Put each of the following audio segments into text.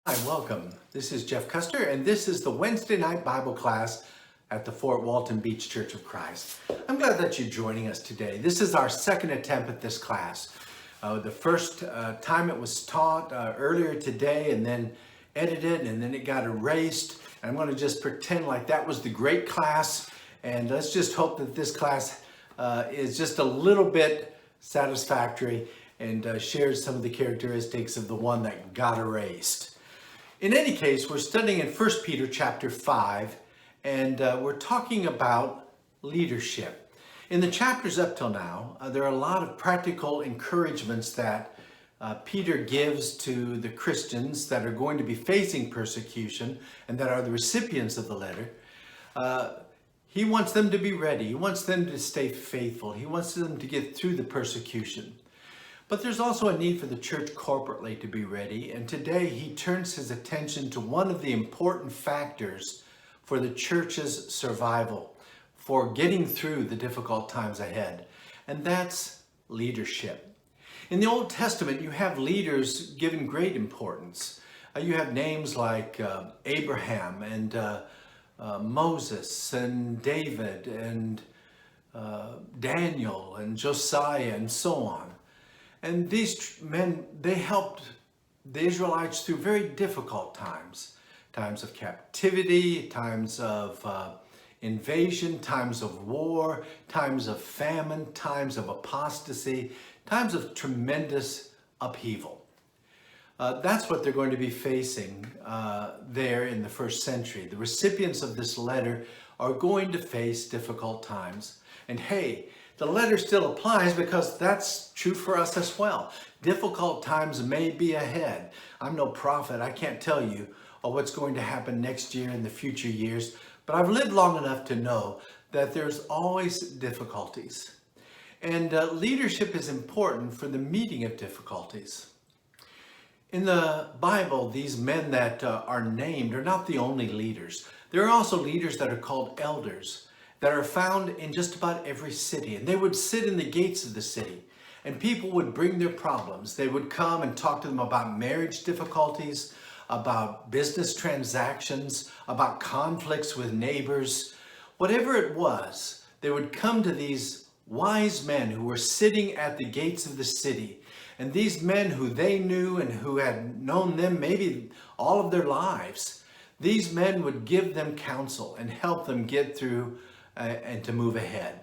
Hi, welcome. This is Jeff Custer, and this is the Wednesday night Bible class at the Fort Walton Beach Church of Christ. I'm glad that you're joining us today. This is our second attempt at this class. The first time it was taught earlier today and then edited and then it got erased. And I'm going to just pretend like that was the great class, and let's just hope that this class is just a little bit satisfactory and shares some of the characteristics of the one that got erased. In any case, we're studying in 1 Peter chapter 5, and we're talking about leadership. In the chapters up till now, there are a lot of practical encouragements that Peter gives to the Christians that are going to be facing persecution and that are the recipients of the letter. He wants them to be ready. He wants them to stay faithful. He wants them to get through the persecution. But there's also a need for the church corporately to be ready, and today he turns his attention to one of the important factors for the church's survival, for getting through the difficult times ahead, and that's leadership. In the Old Testament, you have leaders given great importance. You have names like Abraham and Moses and David and Daniel and Josiah and so on. And these men, they helped the Israelites through very difficult times. Times of captivity, times of invasion, times of war, times of famine, times of apostasy, times of tremendous upheaval. That's what they're going to be facing there in the first century. The recipients of this letter are going to face difficult times. And hey, the letter still applies because that's true for us as well. Difficult times may be ahead. I'm no prophet. I can't tell you what's going to happen next year and the future years, but I've lived long enough to know that there's always difficulties. And leadership is important for the meeting of difficulties. In the Bible, these men that are named are not the only leaders. There are also leaders that are called elders, that are found in just about every city. And they would sit in the gates of the city, and people would bring their problems. They would come and talk to them about marriage difficulties, about business transactions, about conflicts with neighbors. Whatever it was, they would come to these wise men who were sitting at the gates of the city. And these men who they knew and who had known them maybe all of their lives, these men would give them counsel and help them get through and to move ahead.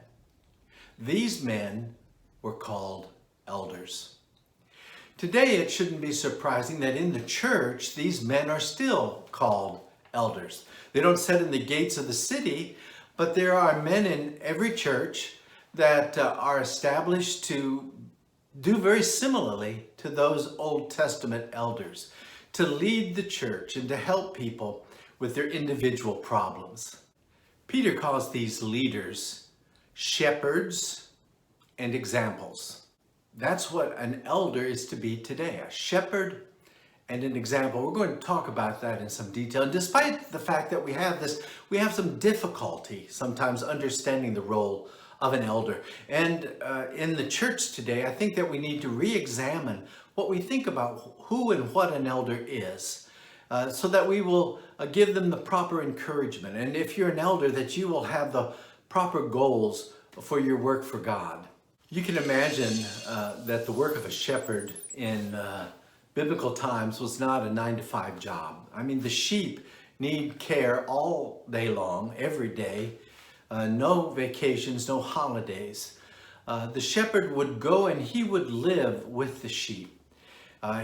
These men were called elders. Today, it shouldn't be surprising that in the church, these men are still called elders. They don't sit in the gates of the city, but there are men in every church that are established to do very similarly to those Old Testament elders, to lead the church and to help people with their individual problems. Peter calls these leaders shepherds and examples. That's what an elder is to be today, a shepherd and an example. We're going to talk about that in some detail. And despite the fact that we have some difficulty sometimes understanding the role of an elder. And in the church today, I think that we need to re-examine what we think about who and what an elder is. So that we will give them the proper encouragement. And if you're an elder, that you will have the proper goals for your work for God. You can imagine that the work of a shepherd in biblical times was not a 9-to-5 job. I mean, the sheep need care all day long, every day, no vacations, no holidays. The shepherd would go and he would live with the sheep.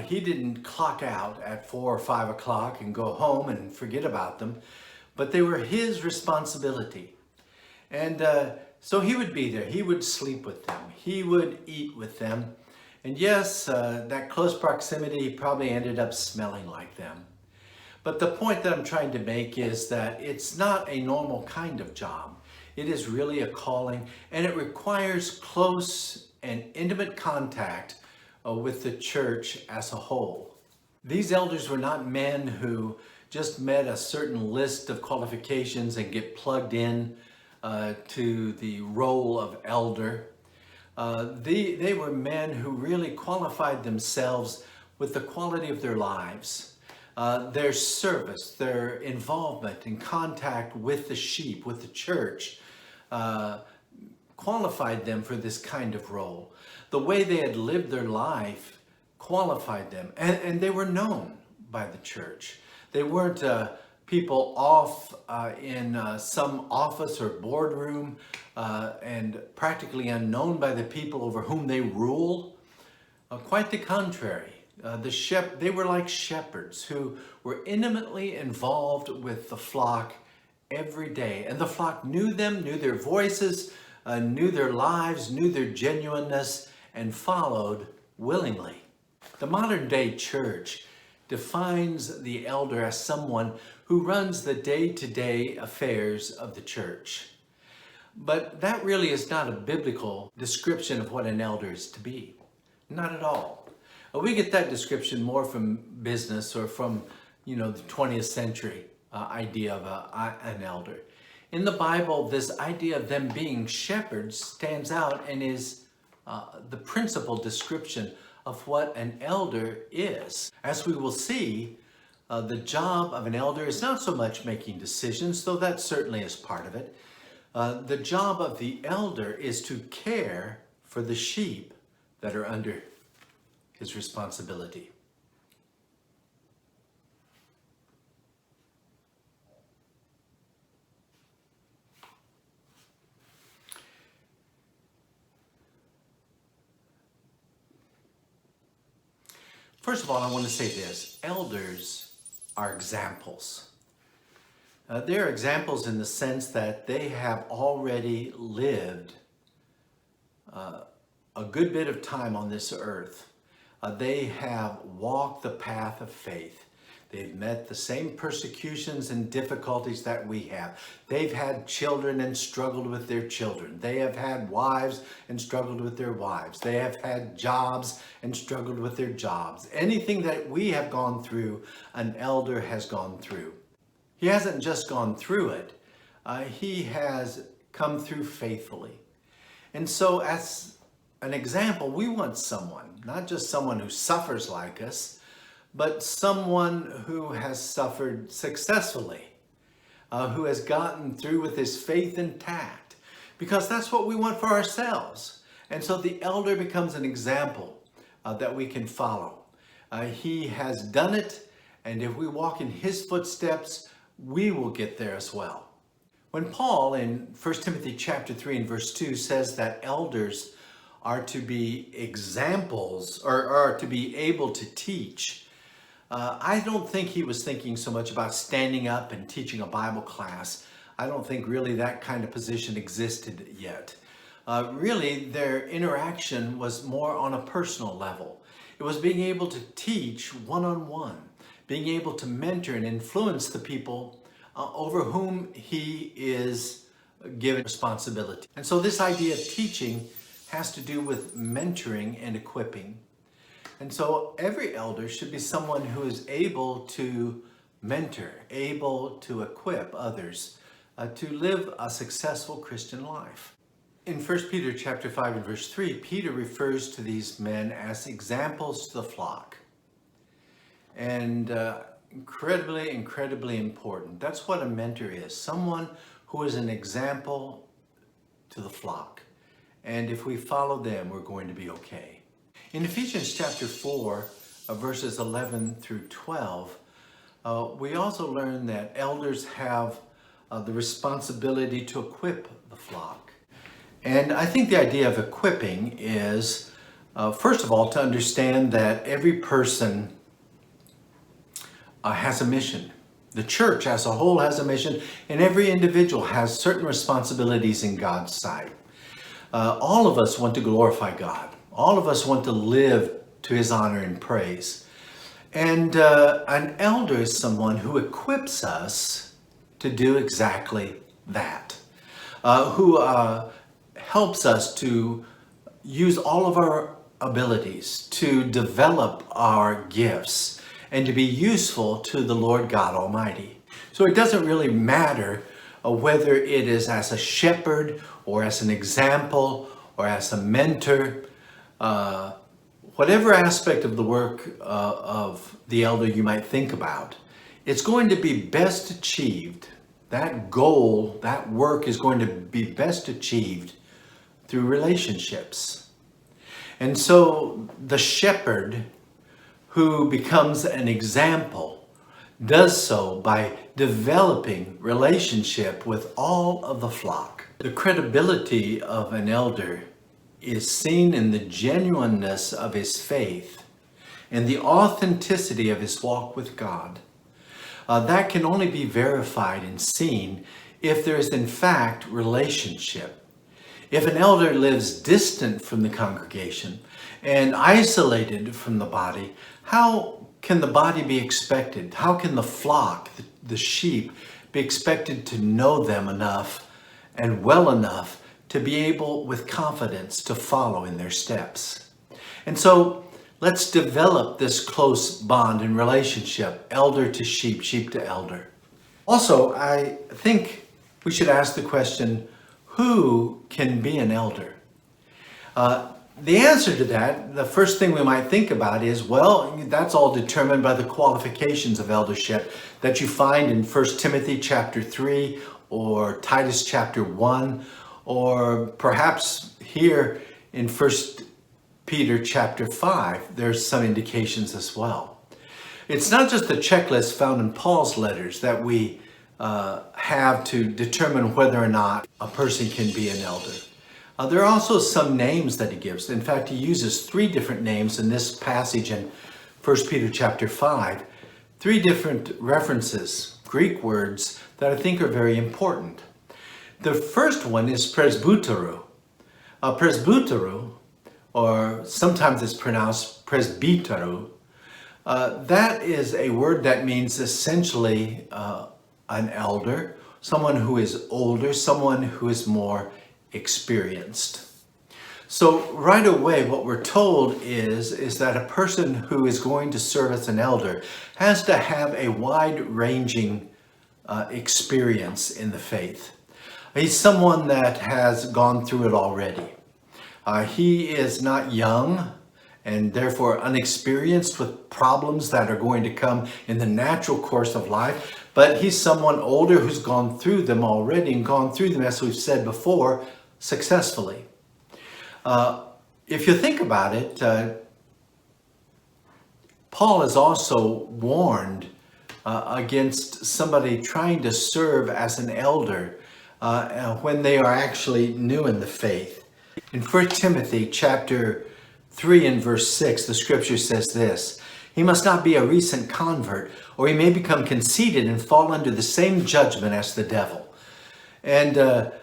He didn't clock out at 4 or 5 o'clock and go home and forget about them, but they were his responsibility. And so he would be there. He would sleep with them. He would eat with them. And yes, that close proximity probably ended up smelling like them. But the point that I'm trying to make is that it's not a normal kind of job. It is really a calling, and it requires close and intimate contact with the church as a whole. These elders were not men who just met a certain list of qualifications and get plugged in to the role of elder. They were men who really qualified themselves with the quality of their lives. their service, their involvement in contact with the sheep, with the church, qualified them for this kind of role. The way they had lived their life qualified them, and they were known by the church. They weren't people off in some office or boardroom and practically unknown by the people over whom they rule. Quite the contrary. They were like shepherds who were intimately involved with the flock every day. And the flock knew them, knew their voices, knew their lives, knew their genuineness, and followed willingly. The modern day church defines the elder as someone who runs the day-to-day affairs of the church. But that really is not a biblical description of what an elder is to be. Not at all. We get that description more from business or from, the 20th century idea of an elder. In the Bible, this idea of them being shepherds stands out and is the principal description of what an elder is. As we will see, the job of an elder is not so much making decisions, though that certainly is part of it. The job of the elder is to care for the sheep that are under his responsibility. First of all, I want to say this. Elders are examples. They're examples in the sense that they have already lived a good bit of time on this earth. They have walked the path of faith. They've met the same persecutions and difficulties that we have. They've had children and struggled with their children. They have had wives and struggled with their wives. They have had jobs and struggled with their jobs. Anything that we have gone through, an elder has gone through. He hasn't just gone through it. He has come through faithfully. And so as an example, we want someone, not just someone who suffers like us, but someone who has suffered successfully, who has gotten through with his faith intact, because that's what we want for ourselves. And so the elder becomes an example that we can follow. He has done it, and if we walk in his footsteps, we will get there as well. When Paul in 1 Timothy chapter 3 and verse 2 says that elders are to be examples or are to be able to teach, I don't think he was thinking so much about standing up and teaching a Bible class. I don't think really that kind of position existed yet. Really, their interaction was more on a personal level. It was being able to teach one-on-one, being able to mentor and influence the people over whom he is given responsibility. And so this idea of teaching has to do with mentoring and equipping. And so every elder should be someone who is able to mentor, able to equip others to live a successful Christian life. In 1 Peter chapter 5 and verse 3, Peter refers to these men as examples to the flock. And incredibly important. That's what a mentor is. Someone who is an example to the flock. And if we follow them, we're going to be okay. In Ephesians chapter 4, verses 11 through 12, we also learn that elders have the responsibility to equip the flock. And I think the idea of equipping is, first of all, to understand that every person has a mission. The church as a whole has a mission, and every individual has certain responsibilities in God's sight. All of us want to glorify God. All of us want to live to his honor and praise. And an elder is someone who equips us to do exactly that, who helps us to use all of our abilities to develop our gifts and to be useful to the Lord God Almighty. So it doesn't really matter whether it is as a shepherd or as an example or as a mentor. whatever aspect of the work of the elder you might think about, it's going to be best achieved. That goal, that work is going to be best achieved through relationships. And so the shepherd who becomes an example does so by developing relationship with all of the flock. The credibility of an elder is seen in the genuineness of his faith and the authenticity of his walk with God. That can only be verified and seen if there is in fact relationship. If an elder lives distant from the congregation and isolated from the body, how can the body be expected? How can the flock, the sheep, be expected to know them enough and well enough to be able with confidence to follow in their steps? And so let's develop this close bond and relationship, elder to sheep, sheep to elder. Also, I think we should ask the question, who can be an elder? The answer to that, the first thing we might think about is, well, that's all determined by the qualifications of eldership that you find in 1 Timothy chapter 3 or Titus chapter 1, or perhaps here in 1 Peter chapter 5, there's some indications as well. It's not just the checklist found in Paul's letters that we have to determine whether or not a person can be an elder. There are also some names that he gives. In fact, he uses 3 different names in this passage in 1 Peter chapter 5. 3 different references, Greek words, that I think are very important. The first one is presbyteru. Presbyteru, or sometimes it's pronounced presbyteru, that is a word that means essentially an elder, someone who is older, someone who is more experienced. So right away what we're told is that a person who is going to serve as an elder has to have a wide-ranging experience in the faith. He's someone that has gone through it already. He is not young and therefore unexperienced with problems that are going to come in the natural course of life, but he's someone older who's gone through them already and gone through them, as we've said before, successfully. If you think about it, Paul is also warned against somebody trying to serve as an elder when they are actually new in the faith. In 1 Timothy chapter 3 and verse 6, the scripture says this: "He must not be a recent convert, or he may become conceited and fall under the same judgment as the devil." And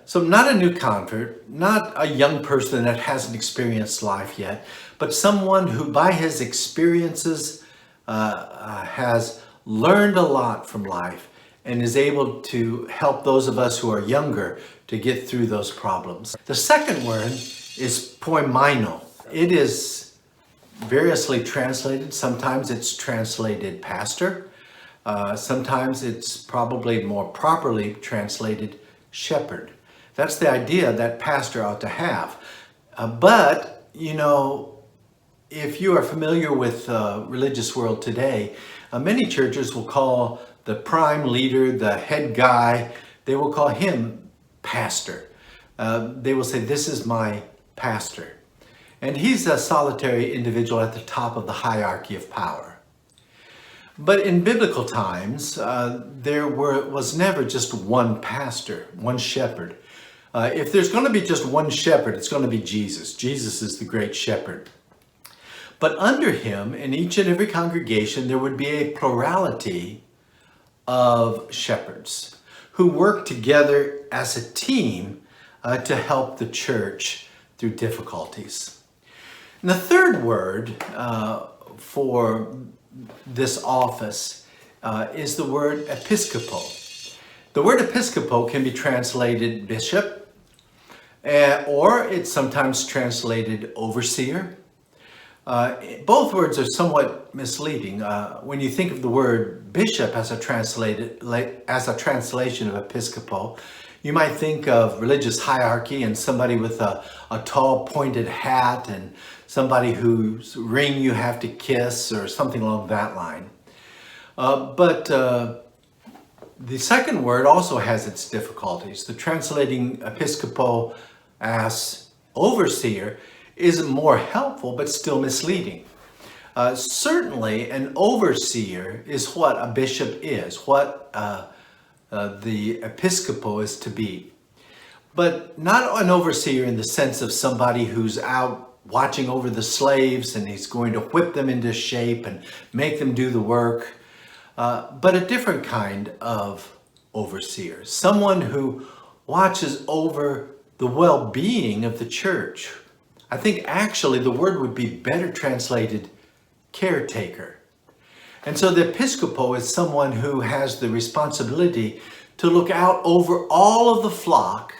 so not a new convert, not a young person that hasn't experienced life yet, but someone who by his experiences has learned a lot from life and is able to help those of us who are younger to get through those problems. The second word is poimaino. It is variously translated. Sometimes it's translated pastor. Sometimes it's probably more properly translated shepherd. That's the idea that pastor ought to have. But, you know, if you are familiar with the religious world today, many churches will call the prime leader, the head guy, they will call him pastor. They will say, "This is my pastor." And he's a solitary individual at the top of the hierarchy of power. But in biblical times, there was never just one pastor, one shepherd. If there's going to be just one shepherd, it's going to be Jesus. Jesus is the great shepherd. But under him, in each and every congregation, there would be a plurality of shepherds who work together as a team to help the church through difficulties. And the third word for this office is the word episcopo. The word episcopo can be translated bishop, or it's sometimes translated overseer. Both words are somewhat misleading. When you think of the word bishop as a translation of episcopo, you might think of religious hierarchy and somebody with a tall pointed hat and somebody whose ring you have to kiss or something along that line. But the second word also has its difficulties. The translating episkopo as overseer is more helpful, but still misleading. Certainly, an overseer is what a bishop is, what the episcopo is to be. But not an overseer in the sense of somebody who's out watching over the slaves and he's going to whip them into shape and make them do the work. But a different kind of overseer, someone who watches over the well-being of the church. I think actually the word would be better translated caretaker. And so the episcopo is someone who has the responsibility to look out over all of the flock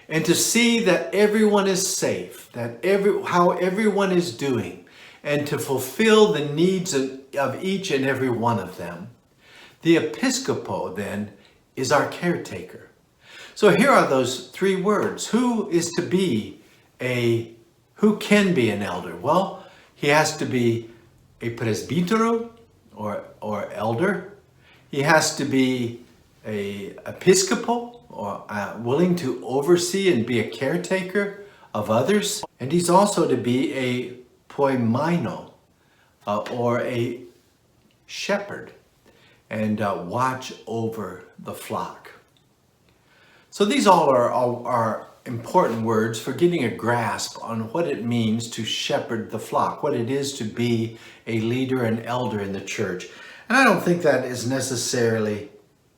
and to see that everyone is safe, that how everyone is doing, and to fulfill the needs of each and every one of them. The episcopo, then, is our caretaker. So here are those three words. Who can be an elder? Well, he has to be a presbítero, or elder. He has to be a episcopo, or willing to oversee and be a caretaker of others. And he's also to be a poimaino, or a shepherd, and watch over the flock. So these all are important words for getting a grasp on what it means to shepherd the flock, what it is to be a leader and elder in the church. And I don't think that is necessarily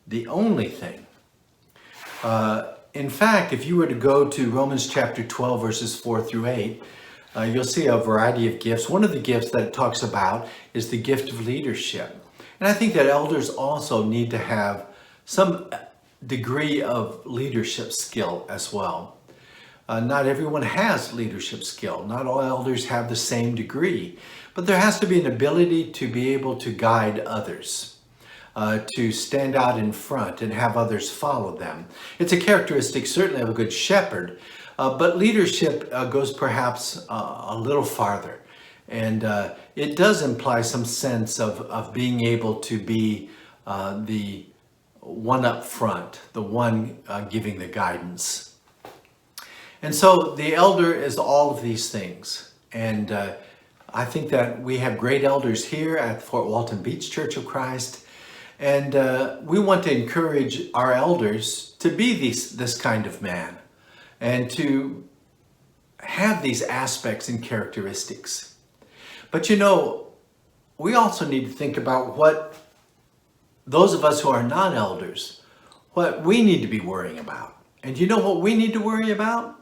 the only thing. In fact, if you were to go to Romans chapter 12, verses 4 through 8, you'll see a variety of gifts. One of the gifts that it talks about is the gift of leadership. And I think that elders also need to have some degree of leadership skill as well. Not everyone has leadership skill. Not all elders have the same degree. But there has to be an ability to be able to guide others, to stand out in front and have others follow them. It's a characteristic certainly of a good shepherd, but leadership goes perhaps a little farther. And it does imply some sense of being able to be the one up front, the one giving the guidance. And so the elder is all of these things. And I think that we have great elders here at Fort Walton Beach Church of Christ. And we want to encourage our elders to be this kind of man and to have these aspects and characteristics. But you know, we also need to think about what those of us who are not elders, what we need to be worrying about. And you know what we need to worry about?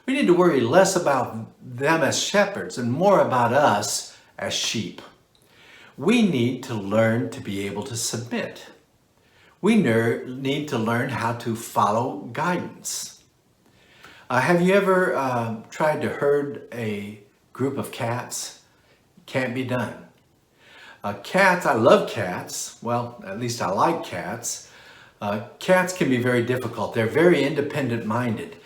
We need to worry less about them as shepherds and more about us as sheep. We need to learn to be able to submit. We need to learn how to follow guidance. Have you ever tried to herd a group of cats? Can't be done. Cats, I love cats. Well, at least I like cats. Cats can be very difficult. They're very independent-minded.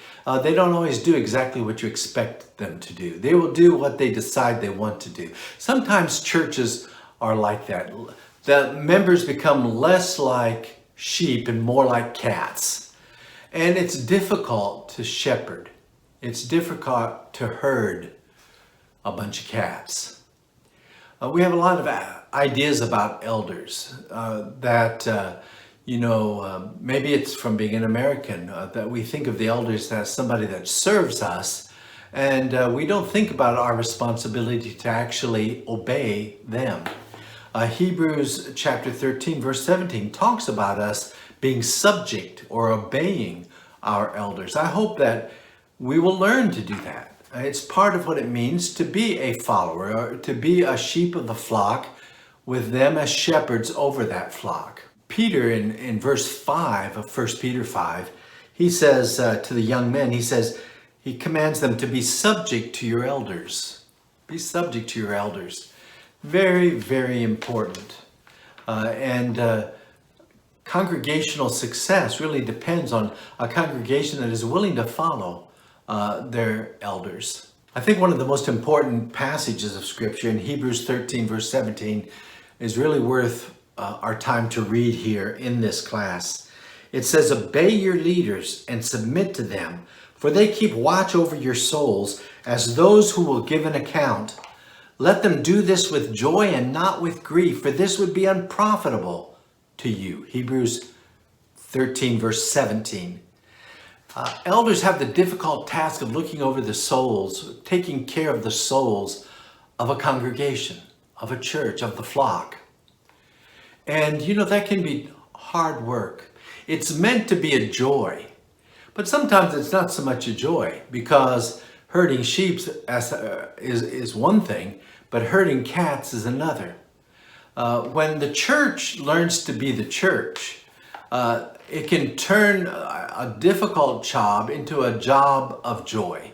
They don't always do exactly what you expect them to do. They will do what they decide they want to do. Sometimes churches are like that. The members become less like sheep and more like cats. And it's difficult to shepherd. It's difficult to herd a bunch of cats. We have a lot of ideas about elders maybe it's from being an American, that we think of the elders as somebody that serves us, and we don't think about our responsibility to actually obey them. Hebrews chapter 13, verse 17 talks about us being subject or obeying our elders. I hope that we will learn to do that. It's part of what it means to be a follower, or to be a sheep of the flock with them as shepherds over that flock. Peter, in verse 5 of 1 Peter 5, he says to the young men, he commands them to be subject to your elders. Be subject to your elders. Very, very important. Congregational success really depends on a congregation that is willing to follow their elders. I think one of the most important passages of Scripture in Hebrews 13, verse 17, is really worth our time to read here in this class. It says, "Obey your leaders and submit to them, for they keep watch over your souls as those who will give an account. Let them do this with joy and not with grief, for this would be unprofitable to you." Hebrews 13, verse 17. Elders have the difficult task of looking over the souls, taking care of the souls of a congregation, of a church, of the flock. And that can be hard work. It's meant to be a joy, but sometimes it's not so much a joy, because herding sheep is one thing, but herding cats is another. When the church learns to be the church, it can turn a difficult job into a job of joy.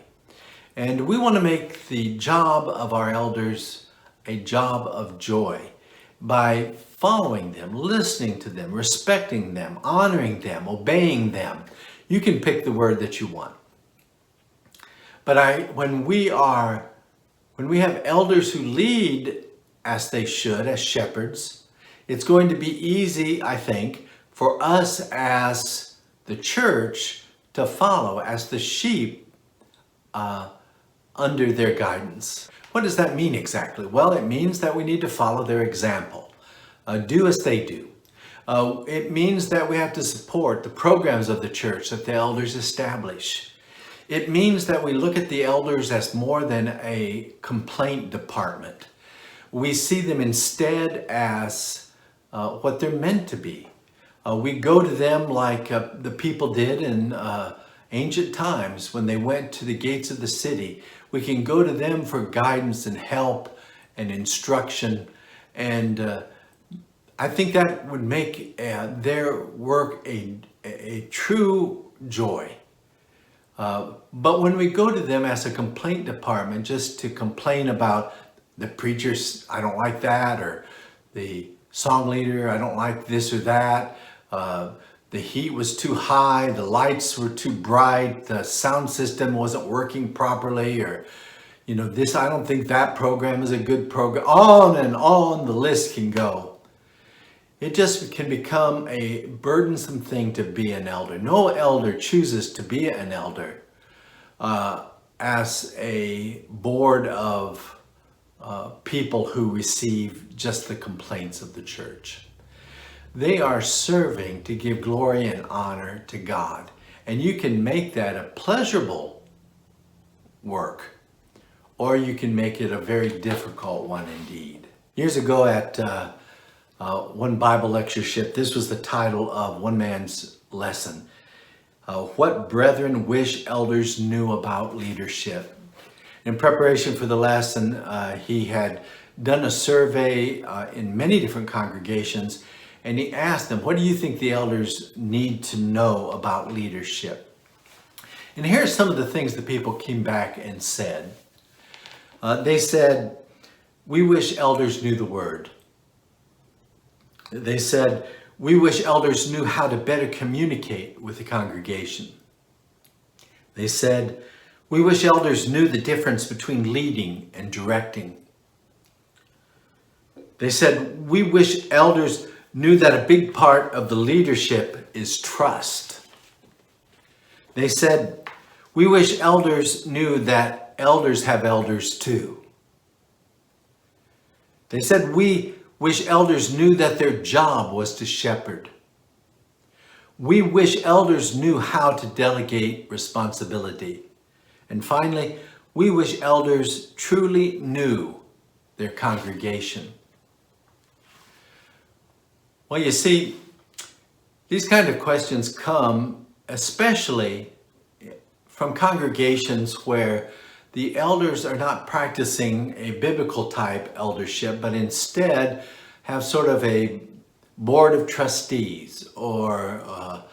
And we want to make the job of our elders a job of joy by following them, listening to them, respecting them, honoring them, obeying them. You can pick the word that you want. But when we have elders who lead as they should, as shepherds, it's going to be easy, I think, for us as the church to follow as the sheep under their guidance. What does that mean exactly? Well, it means that we need to follow their example, do as they do. It means that we have to support the programs of the church that the elders establish. It means that we look at the elders as more than a complaint department. We see them instead as what they're meant to be. We go to them like the people did in ancient times when they went to the gates of the city. We can go to them for guidance and help and instruction. And I think that would make their work a true joy. But when we go to them as a complaint department, just to complain about the preachers, I don't like that, or the song leader, I don't like this or that, the heat was too high, the lights were too bright, the sound system wasn't working properly, or this, I don't think that program is a good program. On and on the list can go. It just can become a burdensome thing to be an elder. No elder chooses to be an elder as a board of people who receive just the complaints of the church. They are serving to give glory and honor to God. And you can make that a pleasurable work, or you can make it a very difficult one indeed. Years ago at one Bible lectureship, this was the title of one man's lesson. What brethren wish elders knew about leadership. In preparation for the lesson, he had done a survey in many different congregations, and he asked them, what do you think the elders need to know about leadership? And here's some of the things the people came back and said. They said, we wish elders knew the word. They said, we wish elders knew how to better communicate with the congregation. They said, we wish elders knew the difference between leading and directing. They said, we wish elders knew that a big part of the leadership is trust. They said, we wish elders knew that elders have elders too. They said, we wish elders knew that their job was to shepherd. We wish elders knew how to delegate responsibility. And finally, we wish elders truly knew their congregation. Well, you see, these kind of questions come especially from congregations where the elders are not practicing a biblical type eldership, but instead have sort of a board of trustees, or,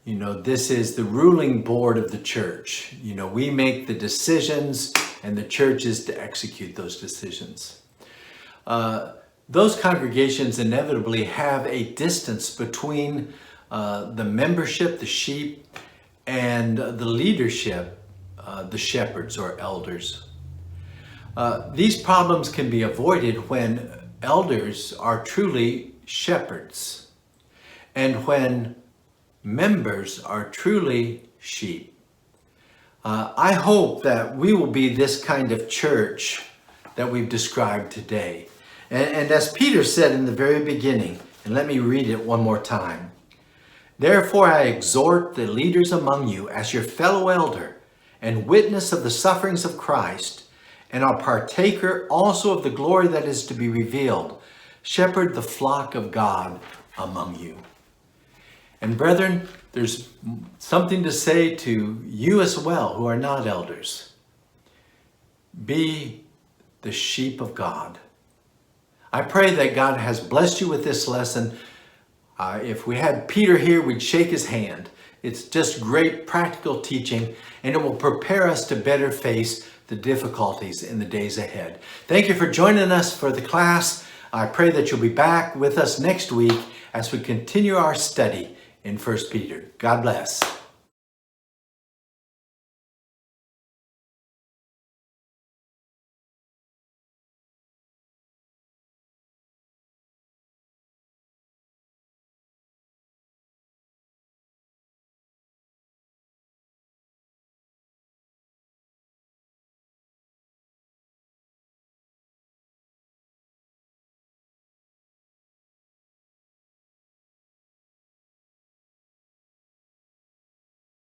this is the ruling board of the church. We make the decisions and the church is to execute those decisions. Those congregations inevitably have a distance between the membership, the sheep, and the leadership, the shepherds or elders. These problems can be avoided when elders are truly shepherds and when members are truly sheep. I hope that we will be this kind of church that we've described today. And as Peter said in the very beginning, and let me read it one more time. Therefore I exhort the leaders among you as your fellow elder and witness of the sufferings of Christ, and are partaker also of the glory that is to be revealed. Shepherd the flock of God among you. And brethren, there's something to say to you as well who are not elders. Be the sheep of God. I pray that God has blessed you with this lesson. If we had Peter here, we'd shake his hand. It's just great practical teaching, and it will prepare us to better face the difficulties in the days ahead. Thank you for joining us for the class. I pray that you'll be back with us next week as we continue our study in 1 Peter. God bless.